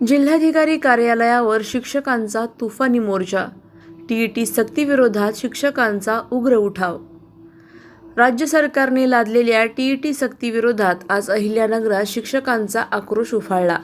जिल्हाधिकारी कार्यालयावर शिक्षकांचा तुफानी मोर्चा. टीईटी सक्तीविरोधात शिक्षकांचा उग्र उठाव. राज्य सरकारने लादलेल्या टीईटी सक्तीविरोधात आज अहिल्यानगरात शिक्षकांचा आक्रोश उफाळला.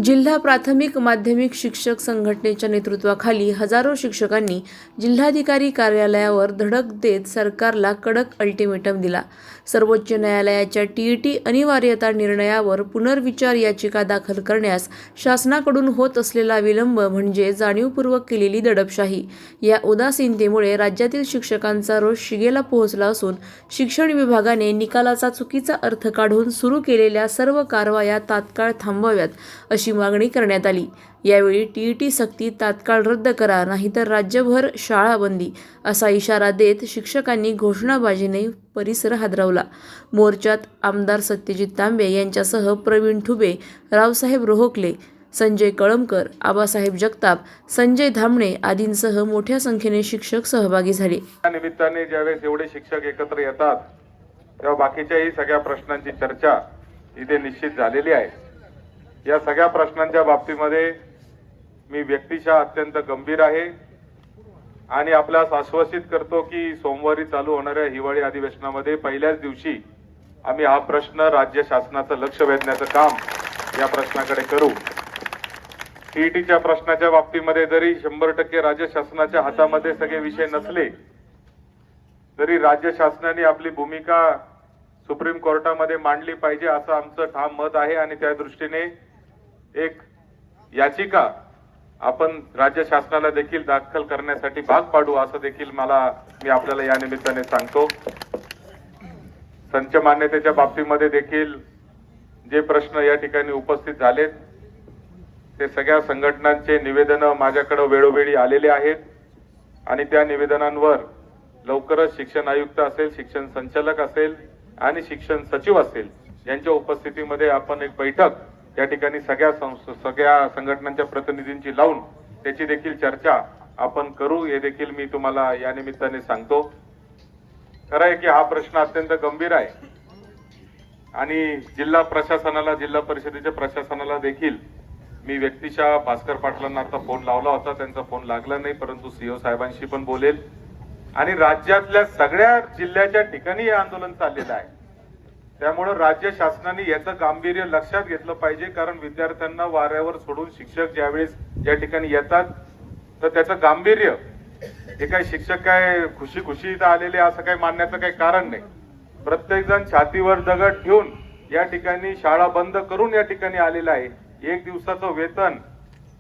जिल्हा प्राथमिक माध्यमिक शिक्षक संघटनेच्या नेतृत्वाखाली हजारो शिक्षकांनी जिल्हाधिकारी कार्यालयावर धडक देत सरकारला कडक अल्टिमेटम दिला. सर्वोच्च न्यायालयाच्या टीईटी अनिवार्यता निर्णयावर पुनर्विचार याचिका दाखल करण्यास शासनाकडून होत असलेला विलंब म्हणजे जाणीवपूर्वक केलेली दडपशाही. या उदासीनतेमुळे राज्यातील शिक्षकांचा रोष शिगेला पोहोचला असून शिक्षण विभागाने निकालाचा चुकीचा अर्थ काढून सुरू केलेल्या सर्व कारवाया तात्काळ थांबवाव्यात अशी मागणी करण्यात आली. यावेळी टीईटी सक्ती तात्काळ रद्द करा, नाहीतर राज्यभर शाळा बंदी असा इशारा देत शिक्षकांनी घोषणाबाजीने परिसर हादरवला. मोर्चात आमदार सत्यजित तांबे यांच्यासह प्रवीण ठुबे, रावसाहेब रोहोकले, संजय कळमकर, आबासाहेब जगताप, संजय धामणे आदींसह मोठ्या संख्येने शिक्षक सहभागी झाले. या निमित्ताने ज्यावेळेस एवढे शिक्षक एकत्र येतात तेव्हा बाकीच्याही सगळ्या प्रश्नांची चर्चा इथे निश्चित झालेली आहे. या सगळ्या प्रश्नांच्या बाबतीमध्ये मी व्यक्तिशः अत्यंत गंभीर आहे आणि आपल्यास आश्वासित करतो की सोमवारी चालू होणाऱ्या हिवाळी अधिवेशनामध्ये पहिल्याच दिवशी आम्ही हा प्रश्न राज्य शासनाचं लक्ष वेधण्याचं काम या प्रश्नाकडे करू. टीईटीच्या प्रश्नाच्या बाबतीमध्ये जरी 100% राज्य शासनाच्या हातामध्ये सगळे विषय नसले तरी राज्य शासनाने आपली भूमिका सुप्रीम कोर्टामध्ये मांडली पाहिजे असं आमचं ठाम मत आहे आणि त्या दृष्टीने एक याचिका आपण राज्य शासनाला देखील दाखल करण्यासाठी भाग पाडू असं देखील मी आपल्याला या निमित्ताने सांगतो. संच मान्यतेच्या बाबतीमध्ये देखील जे प्रश्न या ठिकाणी उपस्थित झालेत ते सगळ्या संघटनांचे निवेदन माझ्याकडे वेळोवेळी आलेले आहेत आणि त्या निवेदनांवर लवकरच शिक्षण आयुक्त असेल, शिक्षण संचालक असेल आणि शिक्षण सचिव असेल यांच्या उपस्थितीमध्ये आपण एक बैठक या ठिकाणी सगळ्या संघटनांच्या प्रतिनिधींची लावून त्याची देखील चर्चा आपण करू हे देखील मी तुम्हाला या निमित्ताने सांगतो. खरं आहे की हा प्रश्न अत्यंत गंभीर आहे आणि जिल्हा प्रशासनाला, जिल्हा परिषदेच्या प्रशासनाला देखील मी व्यक्तिशः भास्कर पाटलांना आता फोन लावला होता, त्यांचा फोन लागला नाही, परंतु सीओ साहेबांशी पण बोलेल आणि राज्यातल्या सगळ्या जिल्ह्याच्या ठिकाणी हे आंदोलन चाललेलं आहे. त्यामुळे राज्य शासनाने याचं गांभीर्य लक्षात घेतलं पाहिजे, कारण विद्यार्थ्यांना वाऱ्यावर सोडून शिक्षक ज्यावेळेस या ठिकाणी येतात तर त्याचं गांभीर्य हे काही शिक्षक काय खुशी इथं आलेले असं काही मानण्याचं काही कारण नाही. प्रत्येक जण छातीवर दगड ठेवून या ठिकाणी शाळा बंद करून या ठिकाणी आलेला आहे. एक दिवसाचं वेतन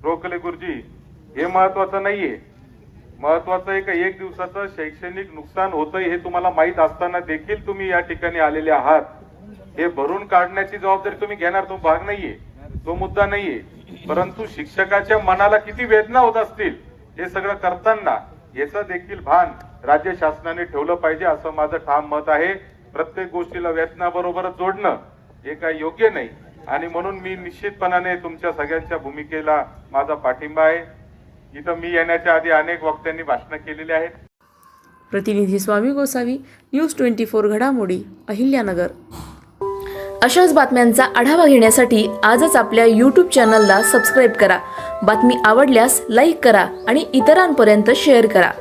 रोखले गुरुजी हे महत्वाचं नाहीये. महत्वाचं आहे का एक दिवसाचं शैक्षणिक नुकसान होतंय हे तुम्हाला माहित असताना देखील तुम्ही या ठिकाणी आलेले आहात. हे भरून काढण्याची जबाबदारी तुम्ही घेणार, तो भाग नाहीये, तो मुद्दा नाहीये. परंतु शिक्षकाच्या मनाला किती वेदना होत असतील हे सगळं करताना याचं देखील भान राज्य शासनाने ठेवलं पाहिजे असं माझं ठाम मत आहे. प्रत्येक गोष्टीला वेतनाबरोबरच जोडणं हे काही योग्य नाही आणि म्हणून मी निश्चितपणाने तुमच्या सगळ्यांच्या भूमिकेला माझा पाठिंबा आहे. इथं मी येण्याच्या आधी अनेक वक्त्यांनी भाषणं केलेली आहेत. प्रतिनिधी स्वामी गोसावी, न्यूज 24 घडामोडी, अहिल्यानगर. अशाच बातम्यांचा आढावा घेण्यासाठी आजच आपल्या YouTube चॅनलला सबस्क्राईब करा. बातमी आवडल्यास लाईक करा आणि इतरांपर्यंत शेअर करा.